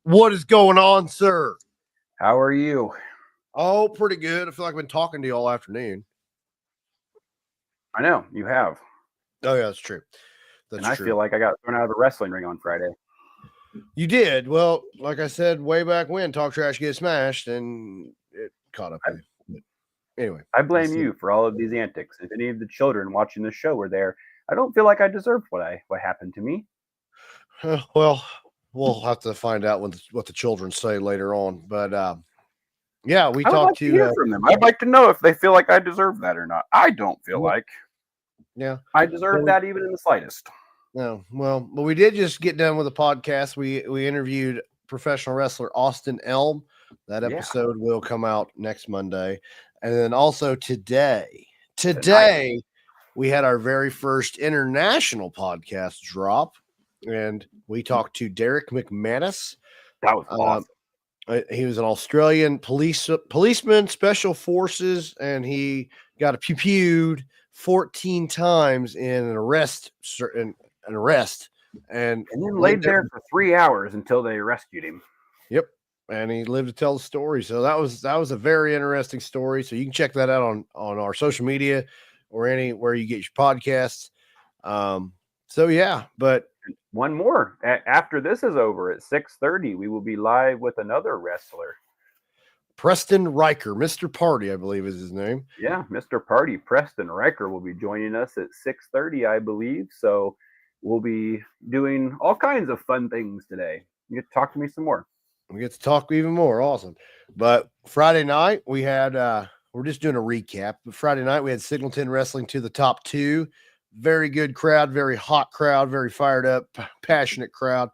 What is going on, sir? How are you? Oh, pretty good. I feel like I've been talking to you all afternoon. I know, you have. Oh, yeah, that's true. That's I true. feel like I got thrown out of the wrestling ring on Friday. You did. Well, like I said way back when, talk trash, get smashed, and it caught up with you. But anyway. I blame you for all of these antics. If any of the children watching this show were there, I don't feel like I deserved what happened to me. Well, we'll have to find out what the children say later on. But yeah, we talked to hear from them. I'd like to know if they feel like I deserve that or not. I don't feel like I deserve that even in the slightest. No, well, but we did just get done with a podcast. We interviewed professional wrestler Austin Elm. That episode will come out next Monday. And then also today we had our very first international podcast drop, and we talked to Derek McManus. That was awesome. He was an Australian policeman, special forces, and he got pew-pewed 14 times in an arrest, and then laid there for 3 hours until they rescued him. Yep. And he lived to tell the story. So that was a very interesting story. So you can check that out on our social media or anywhere you get your podcasts. So yeah, but one more after this is over at 6:30, we will be live with another wrestler. Preston Riker, Mr. Party, I believe is his name. Yeah, Mr. Party, Preston Riker will be joining us at 6:30, I believe. So we'll be doing all kinds of fun things today. You get to talk to me some more. We get to talk even more. Awesome. But Friday night we had we're just doing a recap. But Friday night we had Singleton wrestling to the top 2. Very good crowd, very hot crowd, very fired up, passionate crowd.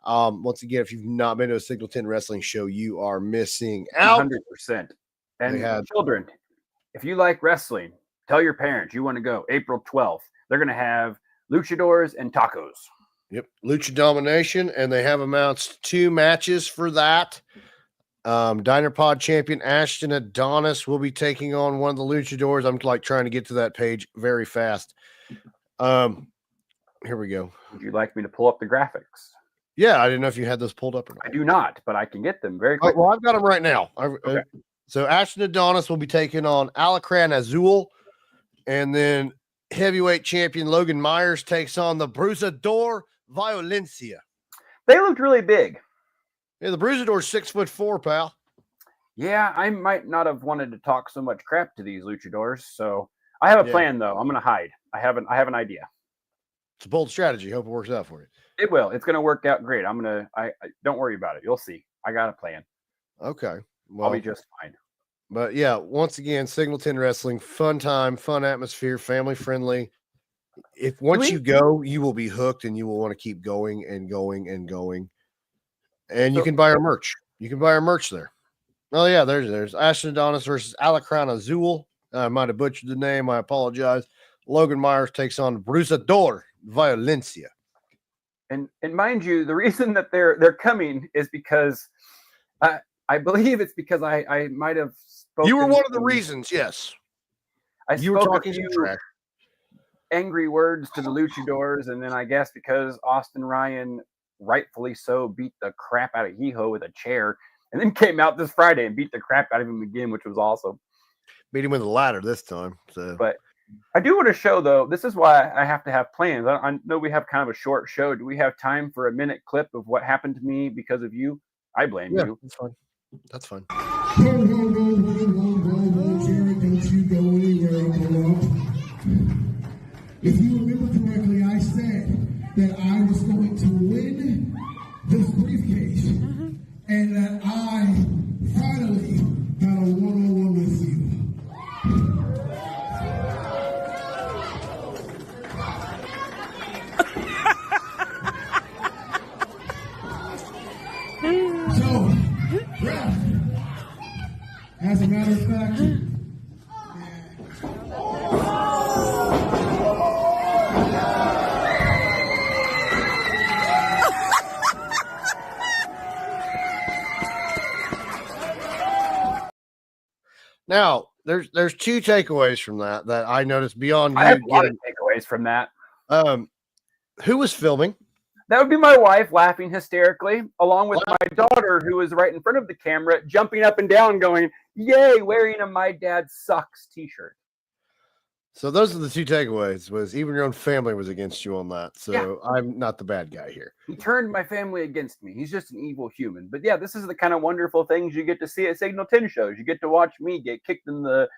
Once again, if you've not been to a Singleton wrestling show, you are missing out. 100%. And children, if you like wrestling, tell your parents you want to go. April 12th. They're going to have luchadors and tacos. Yep, Lucha Domination, and they have announced 2 matches for that. Diner Pod champion Ashton Adonis will be taking on one of the luchadors. I'm like trying to get to that page very fast. Here we go. Would you like me to pull up the graphics? Yeah, I didn't know if you had those pulled up or not. I do not, but I can get them very quickly. Well, I've got them right now. Okay. So Ashton Adonis will be taking on Alacran Azul, and then heavyweight champion Logan Myers takes on the Bruisador Violencia. They looked really big. Yeah, the Bruisador's 6'4", pal. Yeah, I might not have wanted to talk so much crap to these luchadors. So I have a plan, though. I'm going to hide. I have an idea. It's a bold strategy. Hope it works out for you. It will. It's going to work out great. I don't worry about it. You'll see. I got a plan. Okay. Well, I'll be just fine. But yeah, once again, Singleton Wrestling, fun time, fun atmosphere, family friendly. If once you go, you will be hooked and you will want to keep going and going and going. And you can buy our merch. You can buy our merch there. Oh yeah, there's Ashton Adonis versus Alacran Azul. I might have butchered the name. I apologize. Logan Myers takes on Bruisador Violencia. And mind you, the reason that they're coming is because I believe it's because I might have spoken. You were one of the reasons, yes. You were talking some trash. Angry words to the luchadors, and then I guess because Austin Ryan, rightfully so, beat the crap out of Hijo with a chair, and then came out this Friday and beat the crap out of him again, which was awesome. Beat him with a ladder this time. So. But I do want to show, though, this is why I have to have plans. I know we have kind of a short show. Do we have time for a minute clip of what happened to me because of you? I blame you. That's fine. That's fine. Jared, don't you go anywhere, pull up. If you remember correctly, I said that I was going to win this briefcase and that I finally got a one-on-one with you. So, yeah, as a matter of fact, now, there's 2 takeaways from that I noticed beyond. I have a lot of takeaways from that. Who was filming? That would be my wife laughing hysterically, along with my daughter, who was right in front of the camera, jumping up and down, going, "Yay!" wearing a "My Dad Sucks" T-shirt. So those are the two takeaways. Was even your own family was against you on that. So Yeah. I'm not the bad guy here. He turned my family against me. He's just an evil human. But yeah, this is the kind of wonderful things you get to see at Signal 10 shows. You get to watch me get kicked in the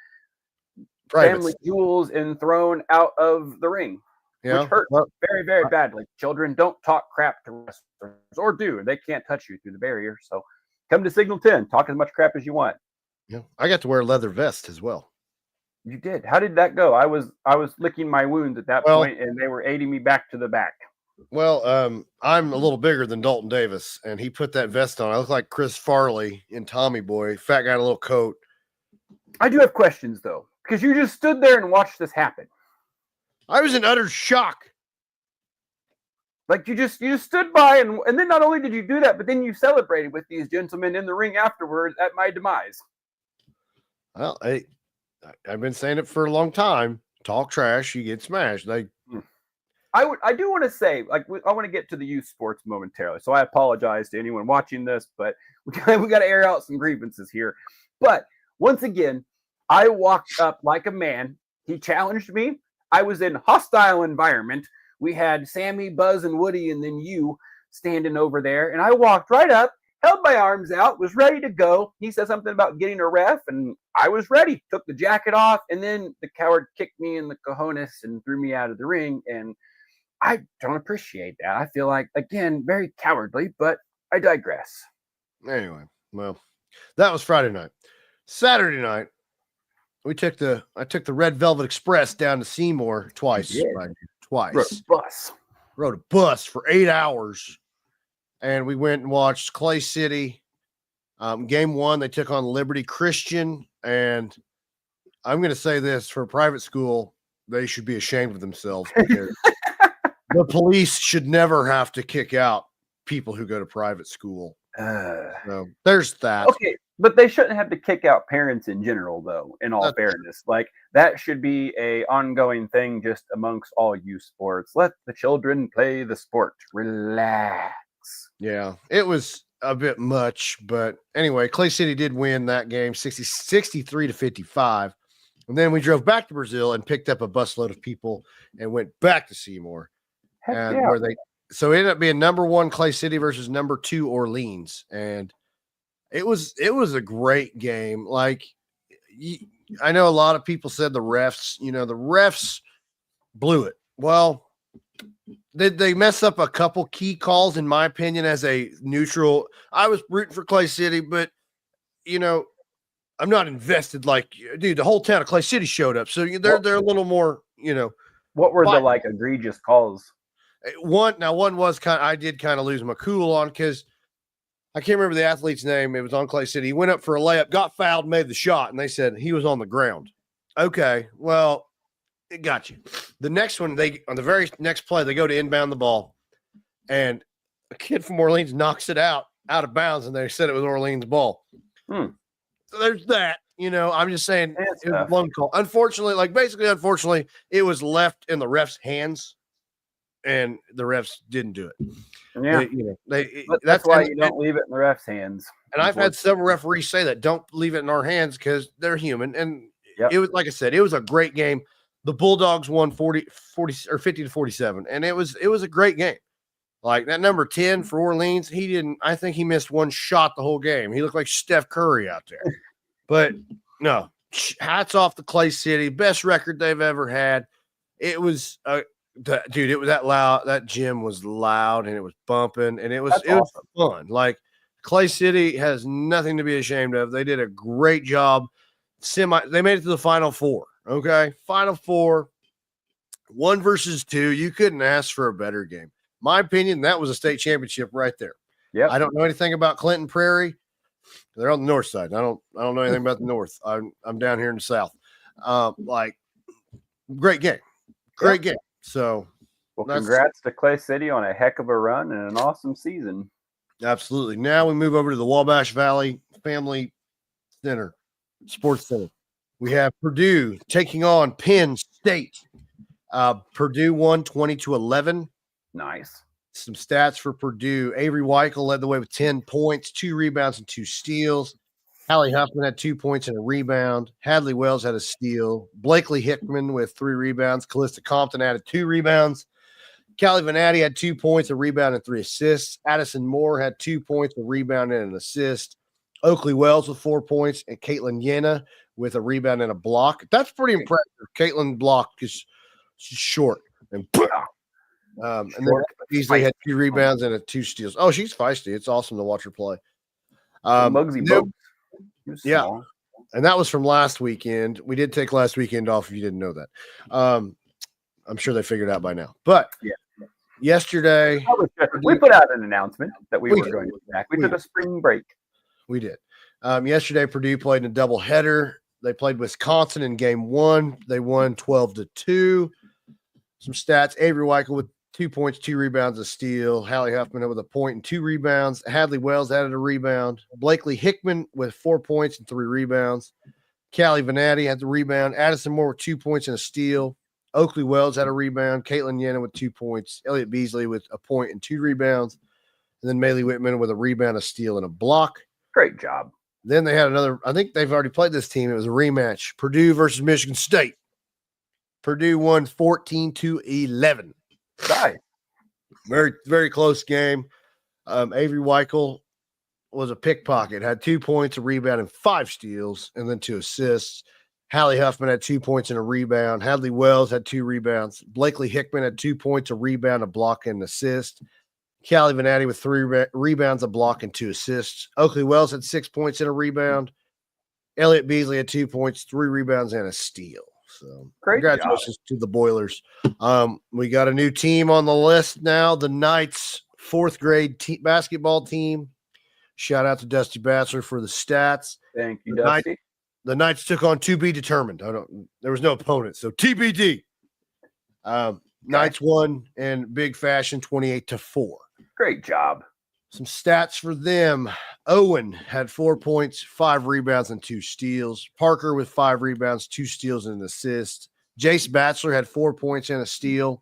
family jewels and thrown out of the ring. Yeah, which hurt very, very badly. Children, don't talk crap to wrestlers, or do. They can't touch you through the barrier. So come to Signal 10. Talk as much crap as you want. Yeah, I got to wear a leather vest as well. You did. How did that go? I was licking my wounds at that point, and they were aiding me back to the back. Well, I'm a little bigger than Dalton Davis, and he put that vest on. I look like Chris Farley in Tommy Boy. Fat guy in a little coat. I do have questions, though, because you just stood there and watched this happen. I was in utter shock. Like you just stood by, and then not only did you do that, but then you celebrated with these gentlemen in the ring afterwards at my demise. Well, I've been saying it for a long time. Talk trash, you get smashed. I do want to say, like, I want to get to the youth sports momentarily, so I apologize to anyone watching this, but we got to air out some grievances here. But once again, I walked up like a man. He challenged me. I was in hostile environment. We had Sammy, Buzz, and Woody, and then you standing over there. And I walked right up, held my arms out, was ready to go. He said something about getting a ref, and I was ready. Took the jacket off, and then the coward kicked me in the cojones and threw me out of the ring. And I don't appreciate that. I feel like, again, very cowardly, but I digress. Anyway, well, that was Friday night. Saturday night, I took the Red Velvet Express down to Seymour twice. Yeah. Right? Twice. Rode a bus for 8 hours. And we went and watched Clay City. Game 1, they took on Liberty Christian. And I'm going to say this, for a private school, they should be ashamed of themselves, because the police should never have to kick out people who go to private school. So there's that. Okay, but they shouldn't have to kick out parents in general, though, in all fairness. Like, that should be a ongoing thing just amongst all youth sports. Let the children play the sport. Relax. Yeah, it was a bit much, but anyway, Clay City did win that game 63-55. And then we drove back to Brazil and picked up a busload of people and went back to Seymour. So it ended up being number 1 Clay City versus number 2 Orleans. And it was a great game. Like, I know a lot of people said the refs blew it. Well, did they mess up a couple key calls, in my opinion, as a neutral? I was rooting for Clay City, but, I'm not invested. Like, dude, the whole town of Clay City showed up. So they're a little more, What were the egregious calls? One was I did kind of lose my cool on, because I can't remember the athlete's name. It was on Clay City. He went up for a layup, got fouled, made the shot, and they said he was on the ground. Okay, well, it got you. The next one, on the very next play, they go to inbound the ball, and a kid from Orleans knocks it out of bounds, and they said it was Orleans' ball. So there's that. I'm just saying it was one call. Unfortunately, it was left in the ref's hands, and the refs didn't do it. Yeah, that's why you don't leave it in the refs' hands. And I've had several referees say that, don't leave it in our hands, because they're human. And it was, like I said, it was a great game. The Bulldogs won 50-47, and it was a great game. Like, that number 10 for Orleans, I think he missed one shot the whole game. He looked like Steph Curry out there. But no, hats off to Clay City, best record they've ever had. It was dude, it was that loud. That gym was loud, and it was bumping, and it was fun. Like, Clay City has nothing to be ashamed of. They did a great job. They made it to the Final Four. Okay, Final Four, 1 versus 2. You couldn't ask for a better game. My opinion, that was a state championship right there. Yeah, I don't know anything about Clinton Prairie. They're on the north side. I don't know anything about the north. I'm down here in the south. Great game. Great game. So, well, congrats to Clay City on a heck of a run and an awesome season. Absolutely. Now we move over to the Wabash Valley Family Center, Sports Center. We have Purdue taking on Penn State. Purdue won 20-11. Nice. Some stats for Purdue. Avery Weichel led the way with 10 points, 2 rebounds, and 2 steals. Hallie Huffman had 2 points and a rebound. Hadley Wells had a steal. Blakely Hickman with 3 rebounds. Callista Compton added 2 rebounds. Callie Venatti had 2 points, a rebound, and 3 assists. Addison Moore had 2 points, a rebound, and an assist. Oakley Wells with 4 points, and Caitlin Yenna with a rebound and a block. That's pretty impressive. Caitlin blocked because she's short. And then Beasley had 2 rebounds and 2 steals. Oh, she's feisty. It's awesome to watch her play. Muggsy Bogues. Yeah. Small. And that was from last weekend. We did take last weekend off if you didn't know that. I'm sure they figured it out by now. But yesterday, we put out an announcement that we were going to be back. We took a spring break. We did. Yesterday, Purdue played in a doubleheader. They played Wisconsin in game 1. They won 12-2. Some stats: Avery Weichel with 2 points, 2 rebounds, a steal. Hallie Huffman with a point and 2 rebounds. Hadley Wells added a rebound. Blakely Hickman with 4 points and 3 rebounds. Callie Venatti had the rebound. Addison Moore with 2 points and a steal. Oakley Wells had a rebound. Caitlin Yenna with 2 points. Elliott Beasley with a point and 2 rebounds. And then Maylee Whitman with a rebound, a steal, and a block. Great job. Then they had another, I think they've already played this team. It was a rematch. Purdue versus Michigan State. Purdue won 14-11. Nice. Very, very close game. Avery Weichel was a pickpocket, had 2 points, a rebound, and 5 steals, and then 2 assists. Hallie Huffman had 2 points and a rebound. Hadley Wells had 2 rebounds. Blakely Hickman had 2 points, a rebound, a block, and an assist. Callie Venatti with 3 rebounds, a block, and 2 assists. Oakley Wells had 6 points and a rebound. Elliott Beasley had 2 points, 3 rebounds, and a steal. So congratulations to the Boilers. We got a new team on the list now. The Knights 4th grade basketball team. Shout out to Dusty Batchelor for the stats. Thank you, Dusty. The Knights took on to be determined. There was no opponent, so TBD. Knights won in big fashion, 28-4. Great job. Some stats for them. Owen had 4 points, 5 rebounds, and 2 steals. Parker with 5 rebounds, 2 steals, and an assist. Jace Batchelor had 4 points and a steal.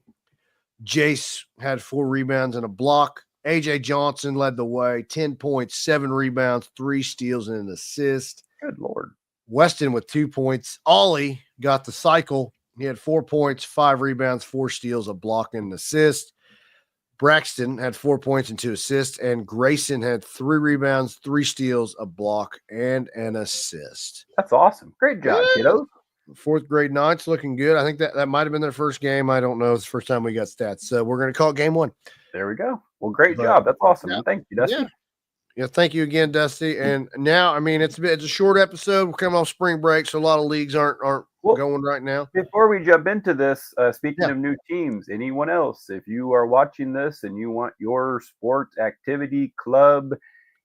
Jace had 4 rebounds and a block. AJ Johnson led the way, 10 points, 7 rebounds, 3 steals, and an assist. Good Lord. Weston with 2 points. Ollie got the cycle. He had 4 points, 5 rebounds, 4 steals, a block, and an assist. Braxton had 4 points and 2 assists, and Grayson had 3 rebounds, 3 steals, a block, and an assist. That's awesome. Great job, kiddos. 4th grade Knights looking good. I think that might have been their first game. I don't know. It's the first time we got stats. So we're going to call it game 1. There we go. Well, great job. That's awesome. Yeah. Thank you, Dusty. Yeah, thank you again, Dusty. And now, I mean, it's a short episode. We're coming off spring break, so a lot of leagues aren't going right now. Before we jump into this, speaking of new teams, anyone else, if you are watching this and you want your sports activity, club,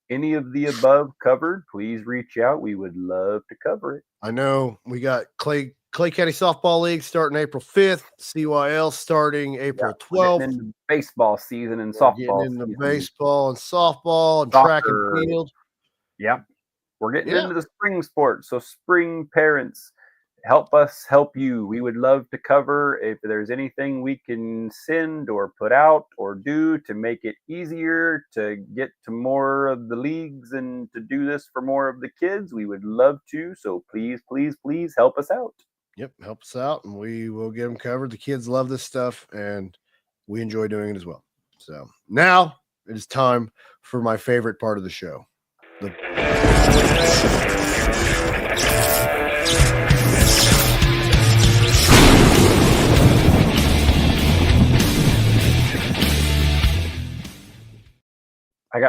any of the above covered, please reach out. We would love to cover it. I know we got Clay County Softball League starting April 5th, CYL starting April 12th. Getting into baseball season and softball getting into baseball and softball and track and field. Yeah. We're getting into the spring sports. So spring parents, help us help you. We would love to cover if there's anything we can send or put out or do to make it easier to get to more of the leagues and to do this for more of the kids. We would love to. So please, please, please help us out. Yep, help us out, and we will get them covered. The kids love this stuff, and we enjoy doing it as well. So now it is time for my favorite part of the show.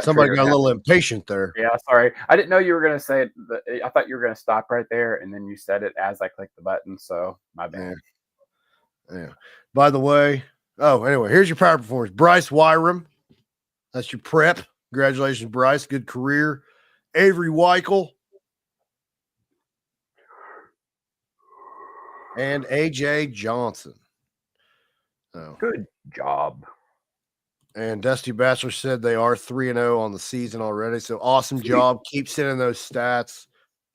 Somebody got a little impatient there. Yeah, sorry. I didn't know you were going to say it. I thought you were going to stop right there, and then you said it as I clicked the button, so my bad. Yeah. By the way, anyway, here's your power performance. Bryce Wyram. That's your prep. Congratulations, Bryce. Good career. Avery Weichel. And AJ Johnson. Good job. And Dusty Batchelor said they are 3-0 on the season already. So awesome job. Keep sending those stats.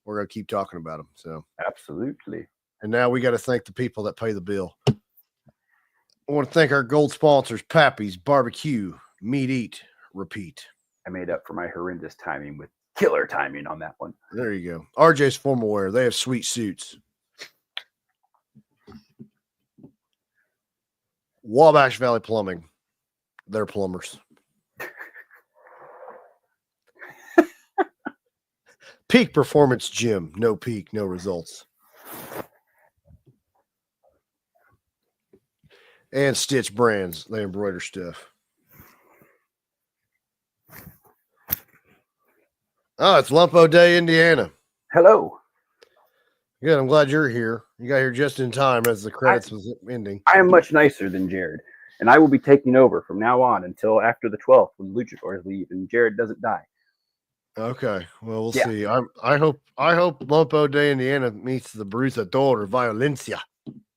We're going to keep talking about them. So absolutely. And now we got to thank the people that pay the bill. I want to thank our gold sponsors, Pappy's Barbecue, Meet, eat, repeat. I made up for my horrendous timing with killer timing on that one. There you go. RJ's formal wear. They have sweet suits. Wabash Valley Plumbing. They're plumbers. Peak Performance Gym. No peak, no results. And Stitch Brands. They embroider stuff. Oh, it's Lumpo Day, Indiana. Hello. Good. I'm glad you're here. You got here just in time as the credits was ending. I am much nicer than Jared, and I will be taking over from now on until after the 12th when Luchadors leave and Jared doesn't die. Okay. Well, we'll see. I hope Lumpo Day, Indiana meets the Brusador Violencia.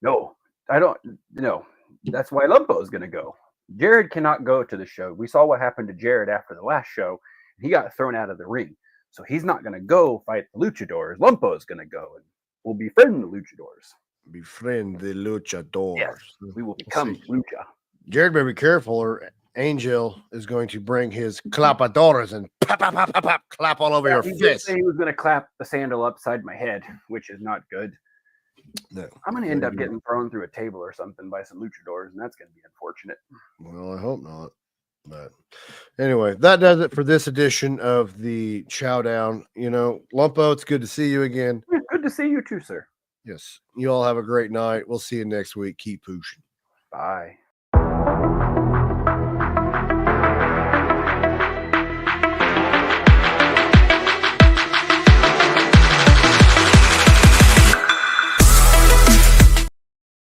No, I don't. No, that's why Lumpo is going to go. Jared cannot go to the show. We saw what happened to Jared after the last show. He got thrown out of the ring. So he's not going to go fight the Luchadors. Lumpo is going to go and we'll befriend the Luchadors. Befriend the Luchadors. Yes, we will become Lucha. Jared better be careful or Angel is going to bring his clapadores and pop, pop, pop, pop, pop, clap all over your He did fist. say he was going to clap the sandal upside my head, which is not good. No. I'm going to end up getting thrown through a table or something by some Luchadors, and that's going to be unfortunate. Well, I hope not. But anyway, that does it for this edition of the Chow Down. You know, Lumpo, it's good to see you again. Good to see you too, sir. Yes. You all have a great night. We'll see you next week. Keep pushing. Bye.